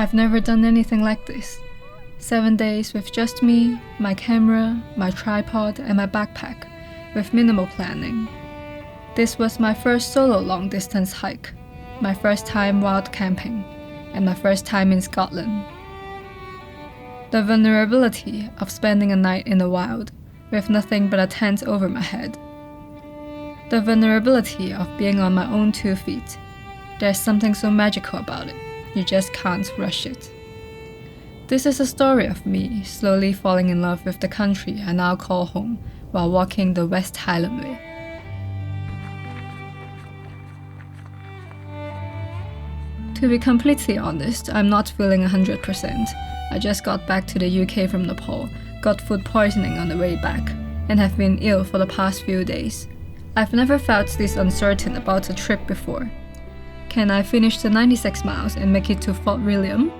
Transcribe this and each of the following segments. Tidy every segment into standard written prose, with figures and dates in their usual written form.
I've never done anything like this. 7 days with just me, my camera, my tripod, and my backpack, with minimal planning. This was my first solo long-distance hike, my first time wild camping, and my first time in Scotland. The vulnerability of spending a night in the wild, with nothing but a tent over my head. The vulnerability of being on my own 2 feet. There's something so magical about it, you just can't rush it. This is a story of me slowly falling in love with the country I now call home while walking the West Highland Way. To be completely honest, I'm not feeling 100%. I just got back to the UK from Nepal, got food poisoning on the way back, and have been ill for the past few days. I've never felt this uncertain about a trip before. Can I finish the 96 miles and make it to Fort William?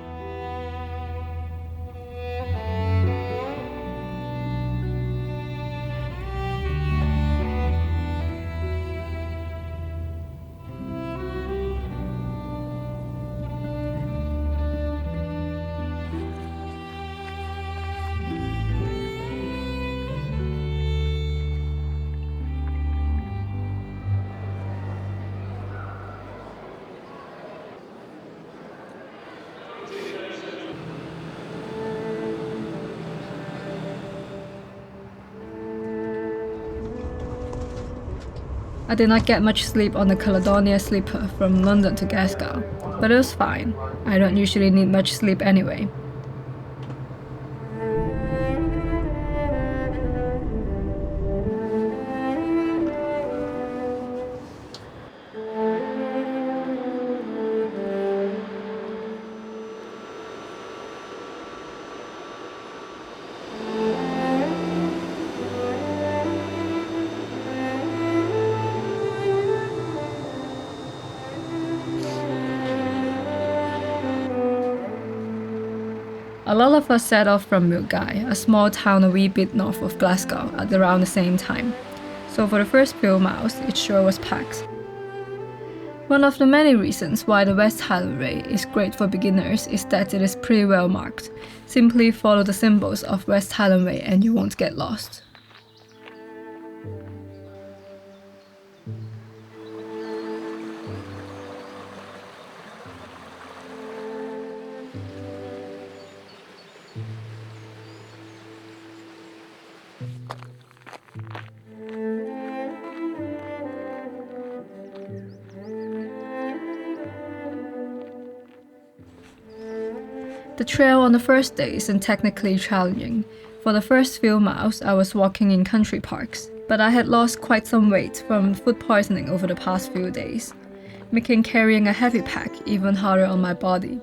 I did not get much sleep on the Caledonia sleeper from London to Glasgow, but it was fine. I don't usually need much sleep anyway. A lot of us set off from Milngavie, a small town a wee bit north of Glasgow, at around the same time. So for the first few miles, it sure was packed. One of the many reasons why the West Highland Way is great for beginners is that it is pretty well marked. Simply follow the symbols of West Highland Way and you won't get lost. The trail on the first day isn't technically challenging. For the first few miles, I was walking in country parks, but I had lost quite some weight from food poisoning over the past few days, making carrying a heavy pack even harder on my body.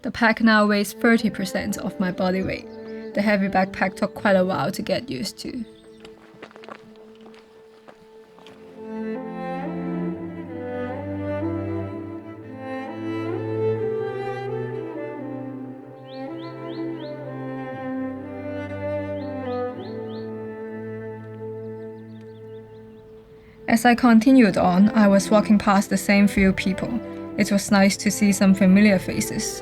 The pack now weighs 30% of my body weight. The heavy backpack took quite a while to get used to. As I continued on, I was walking past the same few people. It was nice to see some familiar faces.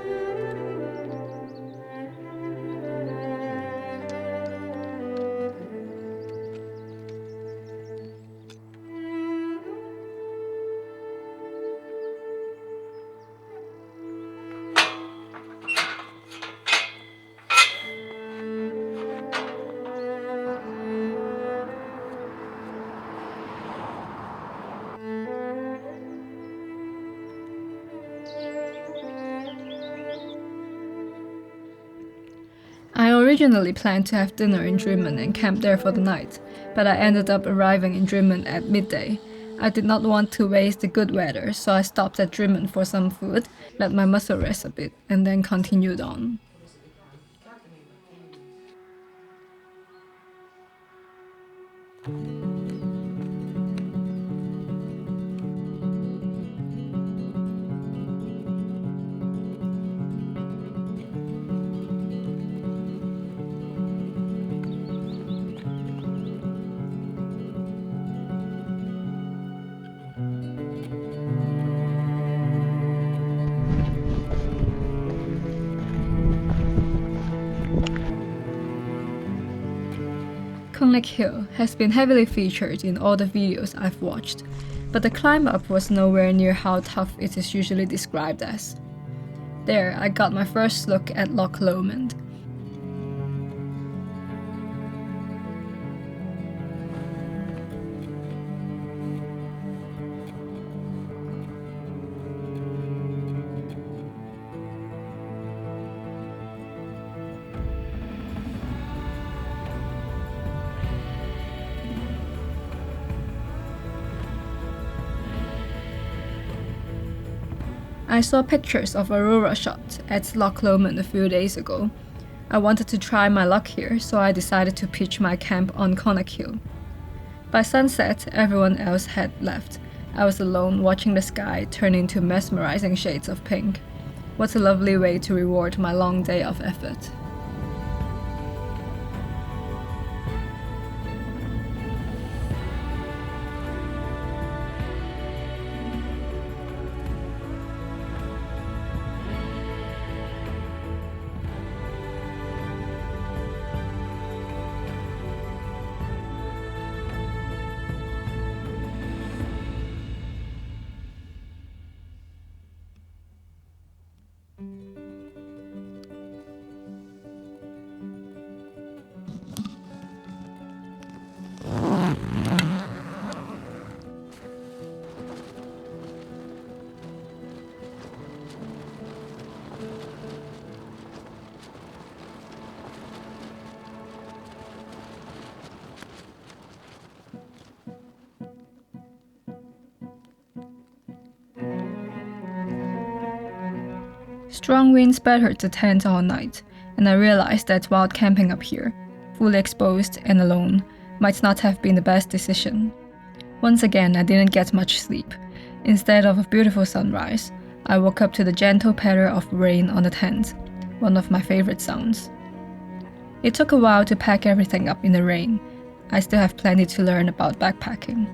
I originally planned to have dinner in Drimmen and camp there for the night, but I ended up arriving in Drimmen at midday. I did not want to waste the good weather, so I stopped at Drimmen for some food, let my muscle rest a bit, and then continued on. Conic Hill has been heavily featured in all the videos I've watched, but the climb up was nowhere near how tough it is usually described as. There, I got my first look at Loch Lomond. I saw pictures of aurora shot at Loch Lomond a few days ago. I wanted to try my luck here, so I decided to pitch my camp on Conic Hill. By sunset, everyone else had left. I was alone watching the sky turn into mesmerizing shades of pink. What a lovely way to reward my long day of effort. Strong winds battered the tent all night, and I realized that wild camping up here, fully exposed and alone, might not have been the best decision. Once again, I didn't get much sleep. Instead of a beautiful sunrise, I woke up to the gentle patter of rain on the tent, one of my favorite sounds. It took a while to pack everything up in the rain. I still have plenty to learn about backpacking.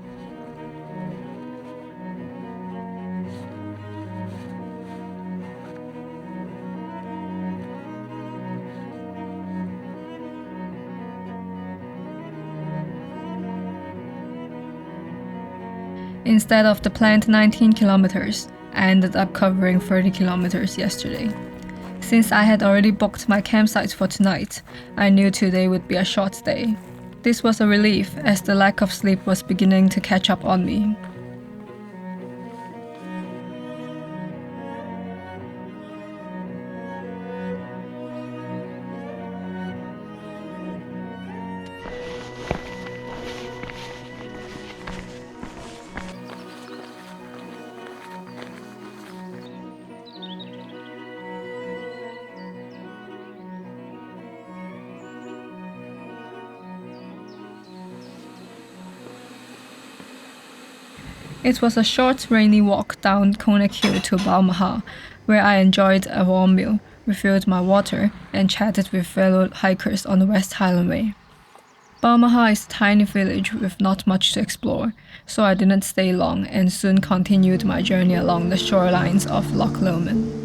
Instead of the planned 19 kilometers, I ended up covering 30 kilometers yesterday. Since I had already booked my campsite for tonight, I knew today would be a short day. This was a relief as the lack of sleep was beginning to catch up on me. It was a short, rainy walk down Conic Hill to Balmaha, where I enjoyed a warm meal, refilled my water, and chatted with fellow hikers on the West Highland Way. Balmaha is a tiny village with not much to explore, so I didn't stay long and soon continued my journey along the shorelines of Loch Lomond.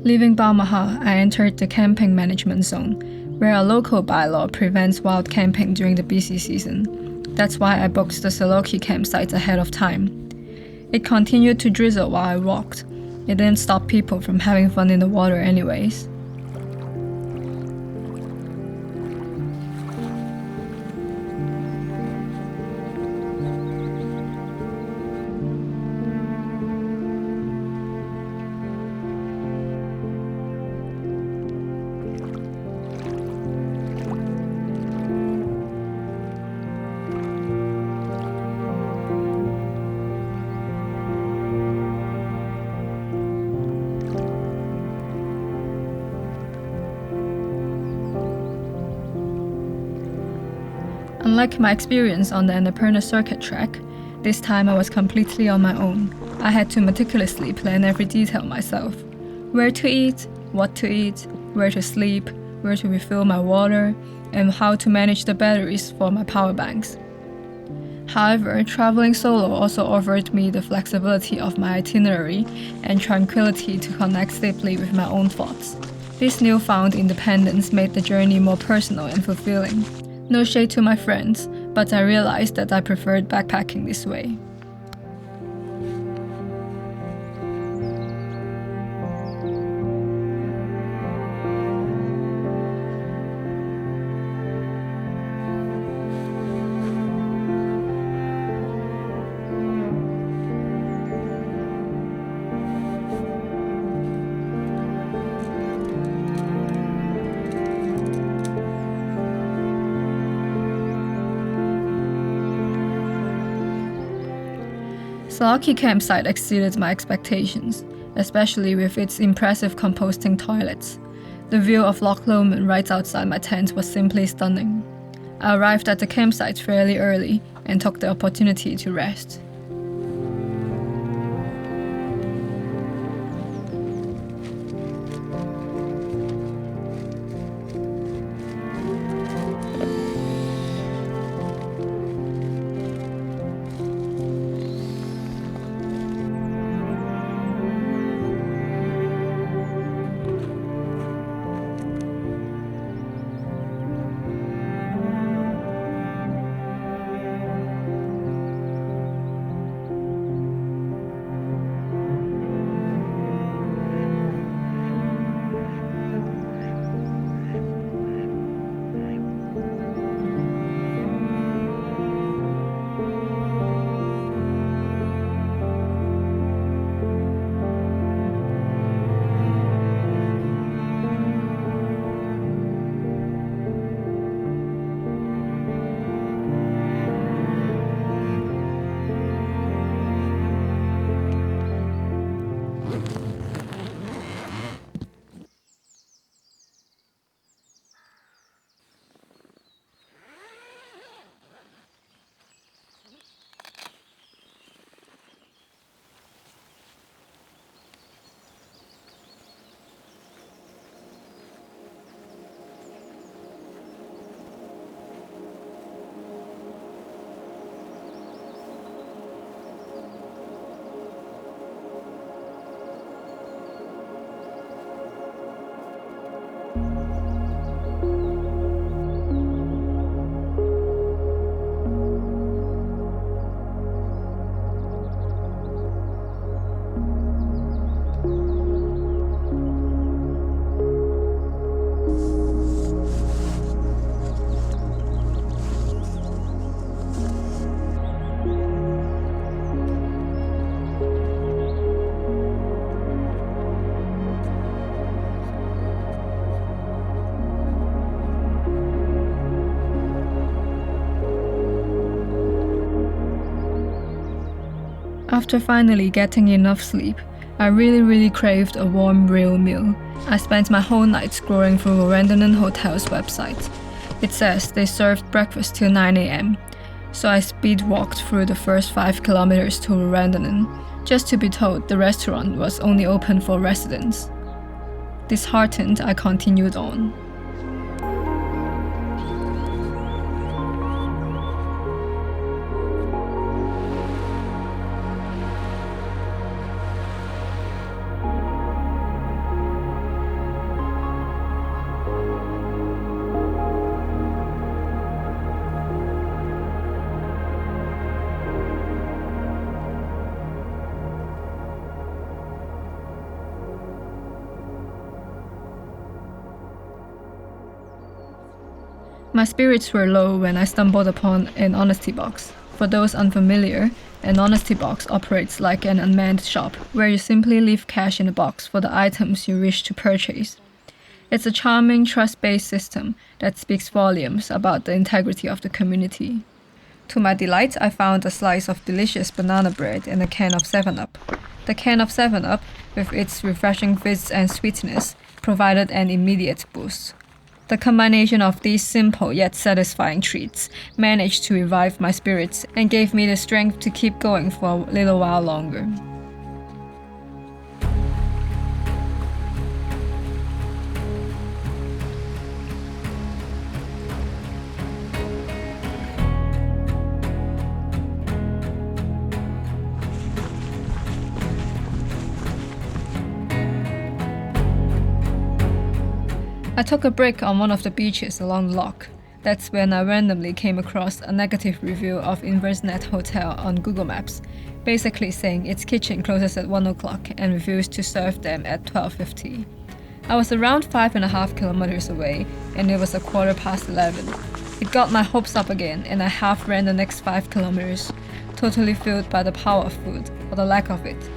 Leaving Balmaha, I entered the camping management zone, where a local bylaw prevents wild camping during the busy season. That's why I booked the Sallochy campsite ahead of time. It continued to drizzle while I walked. It didn't stop people from having fun in the water anyways. Unlike my experience on the Annapurna circuit track, this time I was completely on my own. I had to meticulously plan every detail myself. Where to eat, what to eat, where to sleep, where to refill my water, and how to manage the batteries for my power banks. However, traveling solo also offered me the flexibility of my itinerary and tranquility to connect deeply with my own thoughts. This newfound independence made the journey more personal and fulfilling. No shade to my friends, but I realized that I preferred backpacking this way. Sallochy campsite exceeded my expectations, especially with its impressive composting toilets. The view of Loch Lomond right outside my tent was simply stunning. I arrived at the campsite fairly early and took the opportunity to rest. After finally getting enough sleep, I really craved a warm real meal. I spent my whole night scrolling through Randonan Hotel's website. It says they served breakfast till 9 a.m, so I speed walked through the first 5 kilometers to Randonan, just to be told the restaurant was only open for residents. Disheartened, I continued on. My spirits were low when I stumbled upon an honesty box. For those unfamiliar, an honesty box operates like an unmanned shop, where you simply leave cash in a box for the items you wish to purchase. It's a charming, trust-based system that speaks volumes about the integrity of the community. To my delight, I found a slice of delicious banana bread and a can of 7-Up. The can of 7-Up, with its refreshing fizz and sweetness, provided an immediate boost. The combination of these simple yet satisfying treats managed to revive my spirits and gave me the strength to keep going for a little while longer. I took a break on one of the beaches along the loch. That's when I randomly came across a negative review of Inverness Hotel on Google Maps, basically saying its kitchen closes at 1 o'clock and refused to serve them at 12:50. I was around 5.5 kilometers away, and it was 11:15. It got my hopes up again, and I half ran the next 5 kilometers, totally fueled by the power of food, or the lack of it.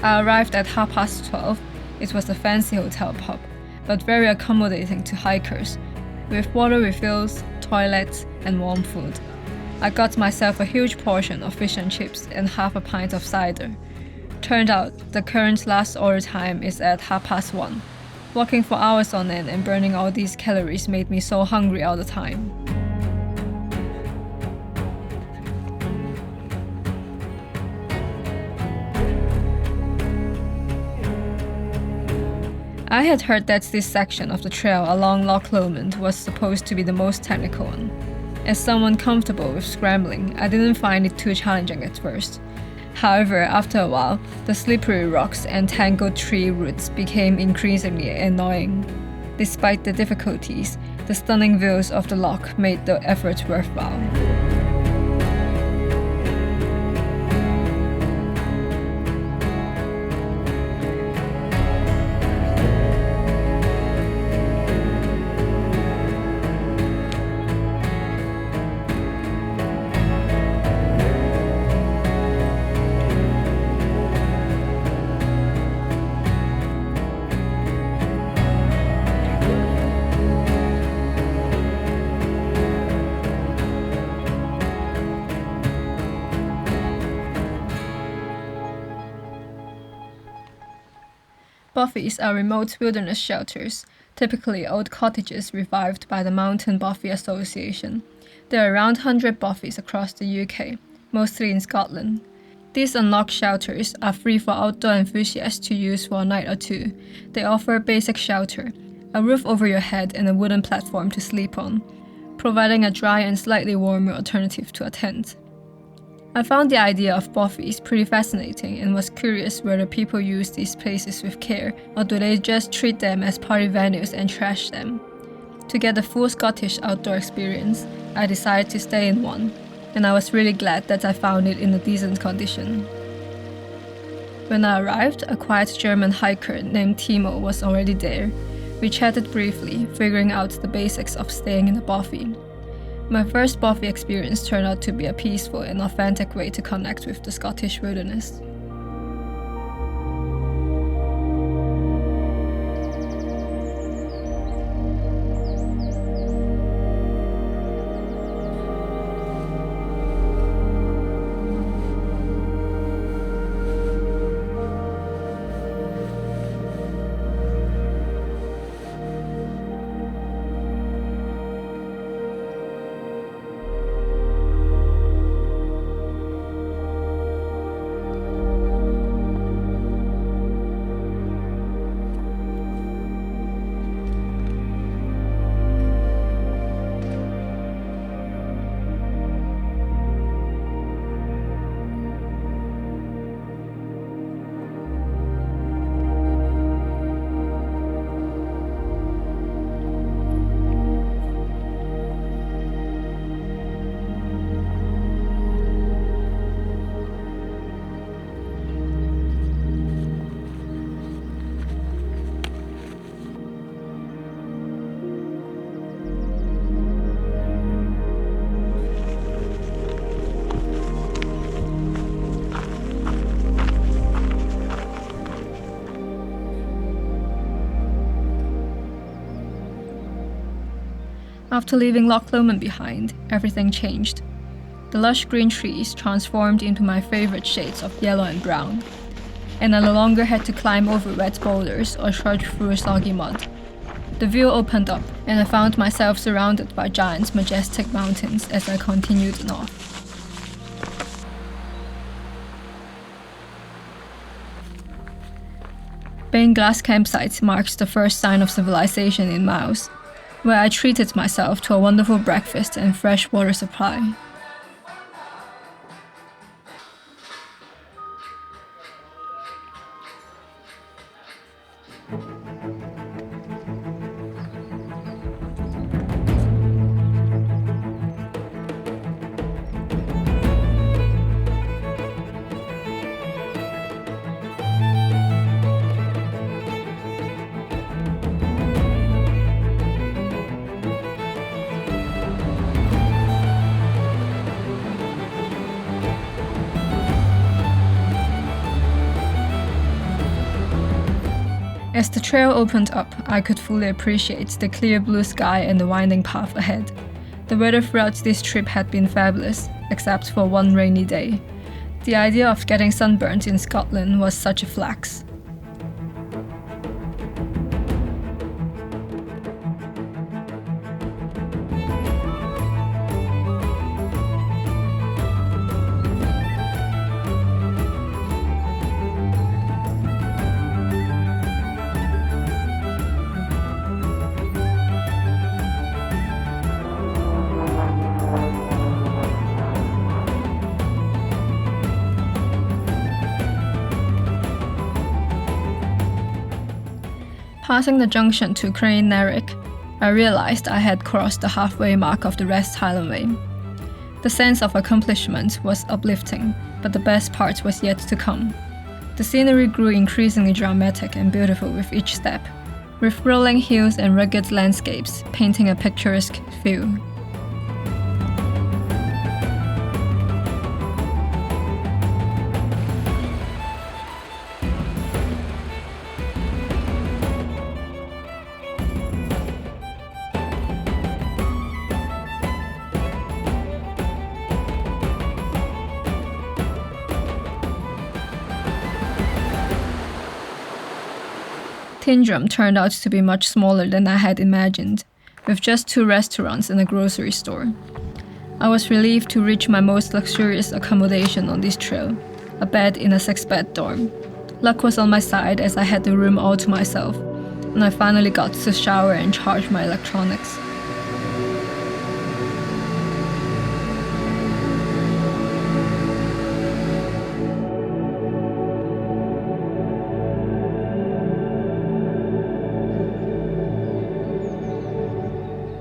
I arrived at 12:30. It was a fancy hotel pub, but very accommodating to hikers, with water refills, toilets, and warm food. I got myself a huge portion of fish and chips and half a pint of cider. Turned out, the current last order time is at 1:30. Walking for hours on end and burning all these calories made me so hungry all the time. I had heard that this section of the trail along Loch Lomond was supposed to be the most technical one. As someone comfortable with scrambling, I didn't find it too challenging at first. However, after a while, the slippery rocks and tangled tree roots became increasingly annoying. Despite the difficulties, the stunning views of the loch made the effort worthwhile. Bothies are remote wilderness shelters, typically old cottages revived by the Mountain Bothy Association. There are around 100 bothies across the UK, mostly in Scotland. These unlocked shelters are free for outdoor enthusiasts to use for a night or two. They offer basic shelter, a roof over your head and a wooden platform to sleep on, providing a dry and slightly warmer alternative to a tent. I found the idea of bothies pretty fascinating and was curious whether people use these places with care or do they just treat them as party venues and trash them. To get a full Scottish outdoor experience, I decided to stay in one, and I was really glad that I found it in a decent condition. When I arrived, a quiet German hiker named Timo was already there. We chatted briefly, figuring out the basics of staying in a bothy. My first bothy experience turned out to be a peaceful and authentic way to connect with the Scottish wilderness. After leaving Loch Lomond behind, everything changed. The lush green trees transformed into my favorite shades of yellow and brown, and I no longer had to climb over wet boulders or trudge through soggy mud. The view opened up, and I found myself surrounded by giant, majestic mountains as I continued north. Bain Glass campsite marks the first sign of civilization in miles, where I treated myself to a wonderful breakfast and fresh water supply. As the trail opened up, I could fully appreciate the clear blue sky and the winding path ahead. The weather throughout this trip had been fabulous, except for one rainy day. The idea of getting sunburnt in Scotland was such a flex. Passing the junction to Kinlochleven, I realized I had crossed the halfway mark of the West Highland Way. The sense of accomplishment was uplifting, but the best part was yet to come. The scenery grew increasingly dramatic and beautiful with each step, with rolling hills and rugged landscapes painting a picturesque view. Tyndrum turned out to be much smaller than I had imagined, with just 2 restaurants and a grocery store. I was relieved to reach my most luxurious accommodation on this trail, a bed in a 6-bed dorm. Luck was on my side as I had the room all to myself, and I finally got to shower and charge my electronics.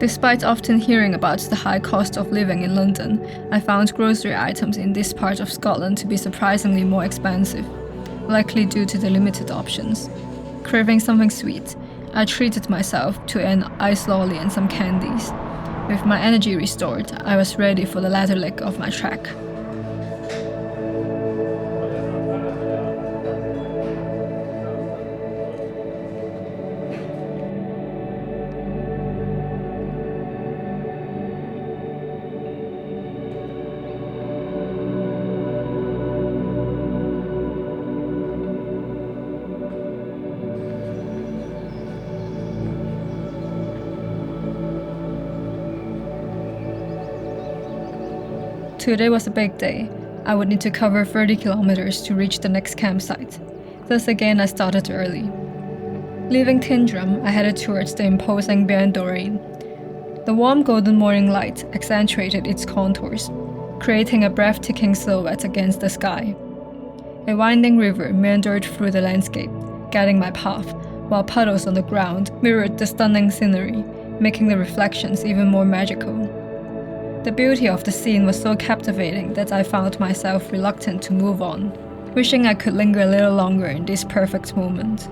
Despite often hearing about the high cost of living in London, I found grocery items in this part of Scotland to be surprisingly more expensive, likely due to the limited options. Craving something sweet, I treated myself to an ice lolly and some candies. With my energy restored, I was ready for the latter leg of my trek. Today was a big day. I would need to cover 30 kilometers to reach the next campsite. Thus again I started early. Leaving Tyndrum, I headed towards the imposing Doune. The warm golden morning light accentuated its contours, creating a breathtaking silhouette against the sky. A winding river meandered through the landscape, guiding my path, while puddles on the ground mirrored the stunning scenery, making the reflections even more magical. The beauty of the scene was so captivating that I found myself reluctant to move on, wishing I could linger a little longer in this perfect moment.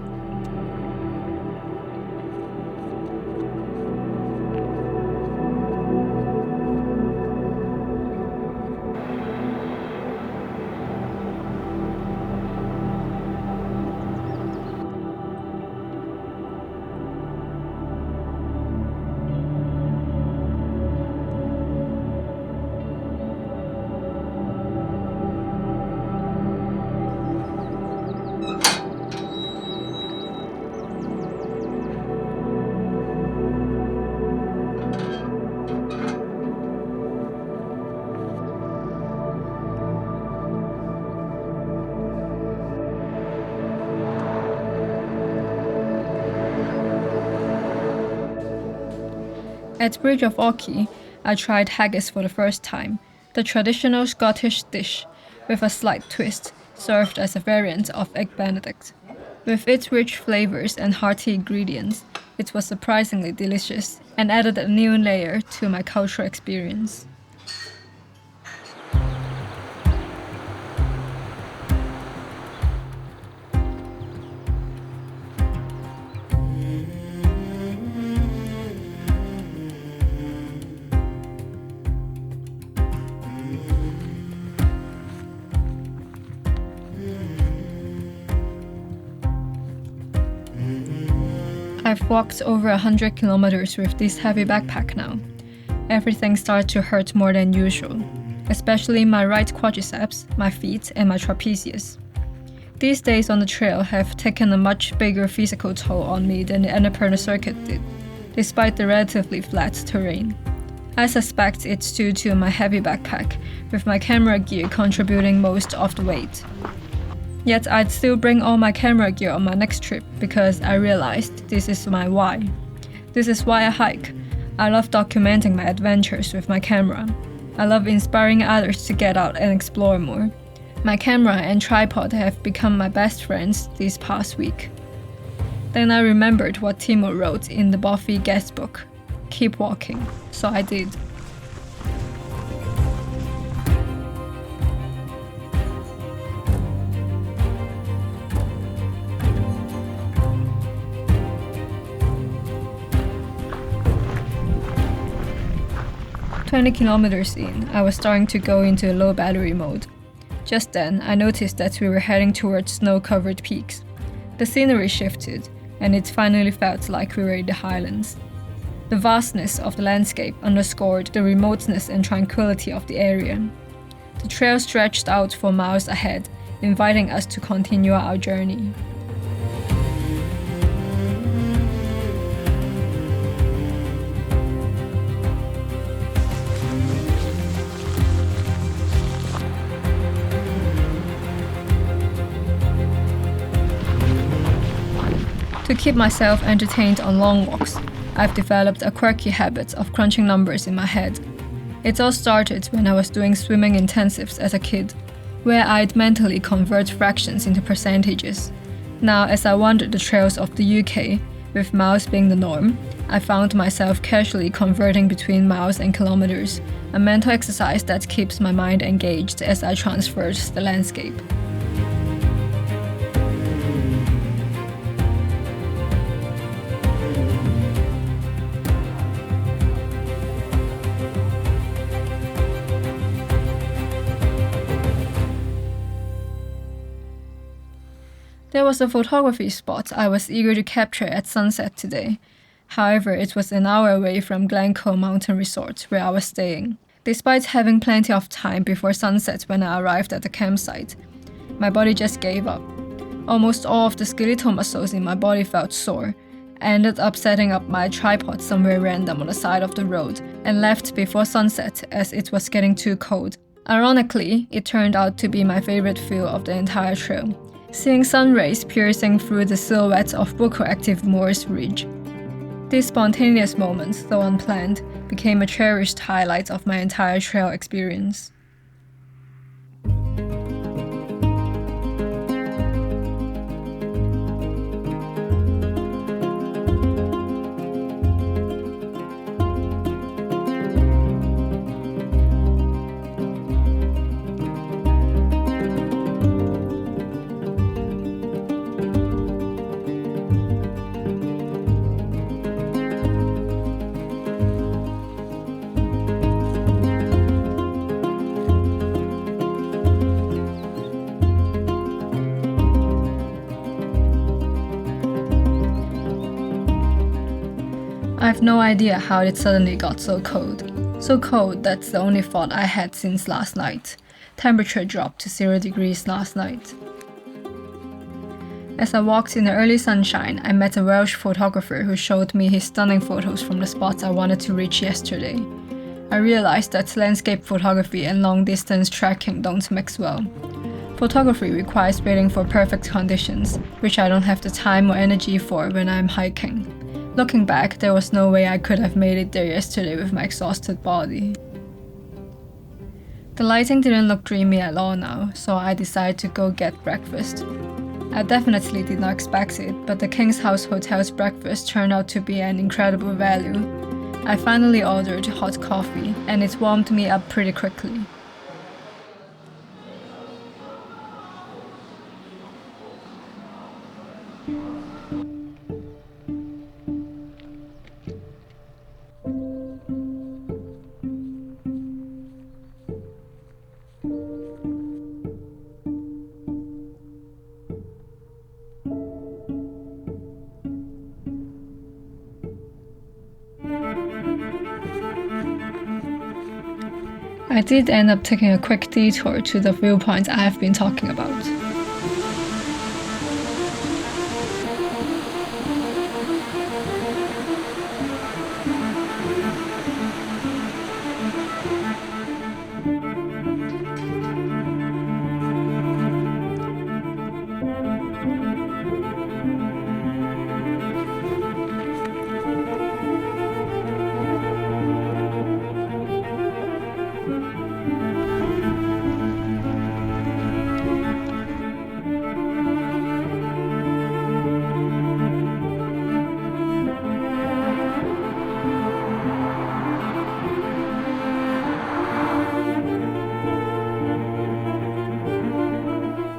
At Bridge of Loch, I tried haggis for the first time, the traditional Scottish dish, with a slight twist, served as a variant of Egg Benedict. With its rich flavors and hearty ingredients, it was surprisingly delicious and added a new layer to my cultural experience. I've walked over 100 kilometers with this heavy backpack now. Everything started to hurt more than usual, especially my right quadriceps, my feet, and my trapezius. These days on the trail have taken a much bigger physical toll on me than the Annapurna circuit did, despite the relatively flat terrain. I suspect it's due to my heavy backpack, with my camera gear contributing most of the weight. Yet I'd still bring all my camera gear on my next trip because I realized this is my why. This is why I hike. I love documenting my adventures with my camera. I love inspiring others to get out and explore more. My camera and tripod have become my best friends this past week. Then I remembered what Timo wrote in the Bothy guest book, "Keep walking," so I did. "20 kilometers in, I was starting to go into low battery mode. Just then, I noticed that we were heading towards snow-covered peaks. The scenery shifted, and it finally felt like we were in the Highlands. The vastness of the landscape underscored the remoteness and tranquility of the area. The trail stretched out for miles ahead, inviting us to continue our journey. To keep myself entertained on long walks, I've developed a quirky habit of crunching numbers in my head. It all started when I was doing swimming intensives as a kid, where I'd mentally convert fractions into percentages. Now, as I wandered the trails of the UK, with miles being the norm, I found myself casually converting between miles and kilometers, a mental exercise that keeps my mind engaged as I traverse the landscape. There was a photography spot I was eager to capture at sunset today. However, it was an hour away from Glen Coe mountain resort where I was staying. Despite having plenty of time before sunset when I arrived at the campsite, my body just gave up. Almost all of the skeletal muscles in my body felt sore. I ended up setting up my tripod somewhere random on the side of the road and left before sunset as it was getting too cold. Ironically, it turned out to be my favorite view of the entire trail, seeing sun rays piercing through the silhouette of Bucco-active Moors Ridge. This spontaneous moment, though unplanned, became a cherished highlight of my entire trail experience. I've no idea how it suddenly got so cold. So cold that's the only thought I had since last night. Temperature dropped to 0 degrees last night. As I walked in the early sunshine, I met a Welsh photographer who showed me his stunning photos from the spots I wanted to reach yesterday. I realized that landscape photography and long-distance trekking don't mix well. Photography requires waiting for perfect conditions, which I don't have the time or energy for when I'm hiking. Looking back, there was no way I could have made it there yesterday with my exhausted body. The lighting didn't look dreamy at all now, so I decided to go get breakfast. I definitely did not expect it, but the King's House Hotel's breakfast turned out to be an incredible value. I finally ordered hot coffee, and it warmed me up pretty quickly. I did end up taking a quick detour to the viewpoint I have been talking about.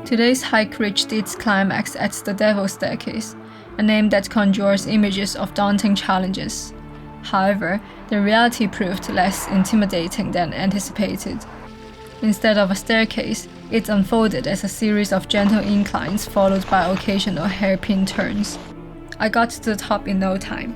Today's hike reached its climax at the Devil's Staircase, a name that conjures images of daunting challenges. However, the reality proved less intimidating than anticipated. Instead of a staircase, it unfolded as a series of gentle inclines followed by occasional hairpin turns. I got to the top in no time.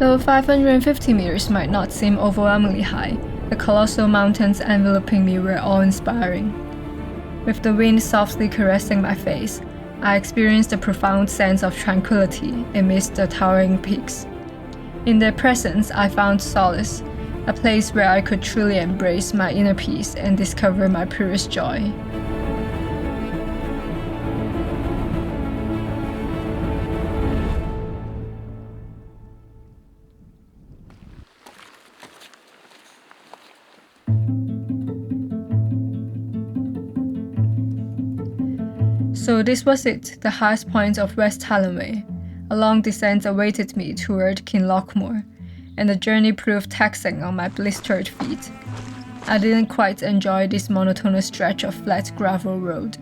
Though 550 meters might not seem overwhelmingly high, the colossal mountains enveloping me were awe-inspiring. With the wind softly caressing my face, I experienced a profound sense of tranquility amidst the towering peaks. In their presence, I found solace, a place where I could truly embrace my inner peace and discover my purest joy. So this was it, the highest point of West Highland Way. A long descent awaited me toward Kinlochleven, and the journey proved taxing on my blistered feet. I didn't quite enjoy this monotonous stretch of flat gravel road.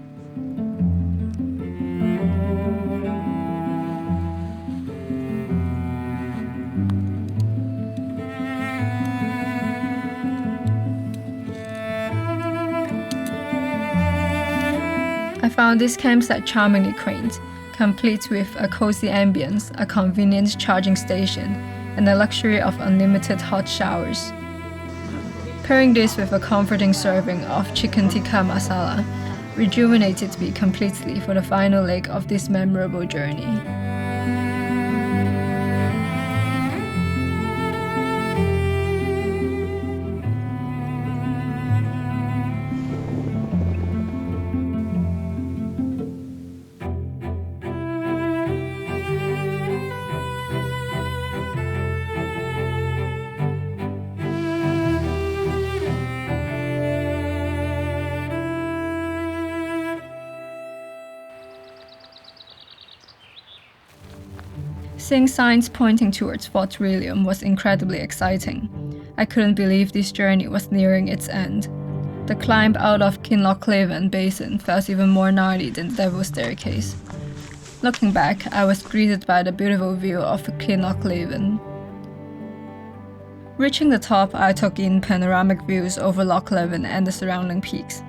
I found this campsite charmingly quaint, complete with a cozy ambience, a convenient charging station, and the luxury of unlimited hot showers. Pairing this with a comforting serving of chicken tikka masala rejuvenated me completely for the final leg of this memorable journey. Seeing signs pointing towards Fort William was incredibly exciting. I couldn't believe this journey was nearing its end. The climb out of Kinlochleven basin felt even more gnarly than the Devil's Staircase. Looking back, I was greeted by the beautiful view of Kinlochleven. Reaching the top, I took in panoramic views over Loch Lomond and the surrounding peaks.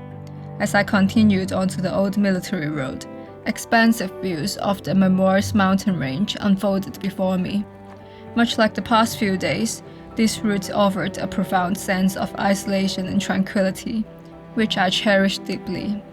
As I continued onto the old military road, expansive views of the Memoirs mountain range unfolded before me. Much like the past few days, this route offered a profound sense of isolation and tranquility, which I cherished deeply.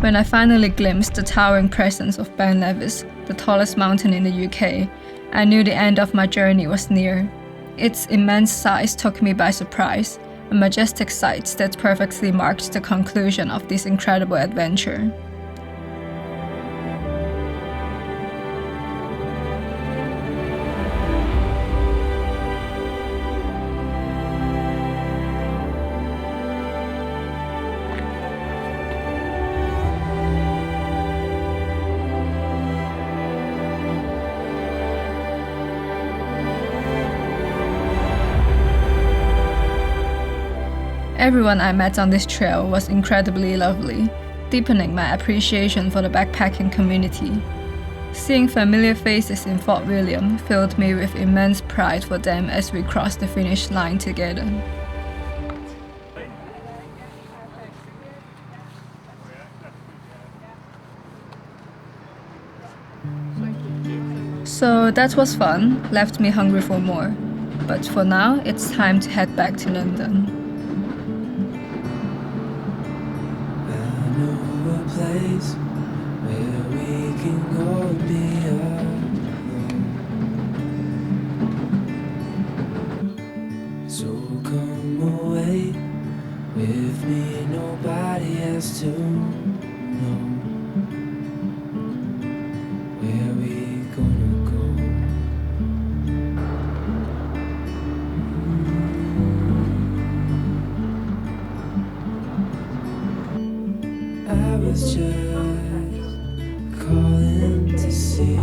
When I finally glimpsed the towering presence of Ben Nevis, the tallest mountain in the UK, I knew the end of my journey was near. Its immense size took me by surprise, a majestic sight that perfectly marked the conclusion of this incredible adventure. Everyone I met on this trail was incredibly lovely, deepening my appreciation for the backpacking community. Seeing familiar faces in Fort William filled me with immense pride for them as we crossed the finish line together. So that was fun, left me hungry for more. But for now, it's time to head back to London. Place where we can go and be alone. So come away with me, nobody has to know where we gonna go. I was just calling to see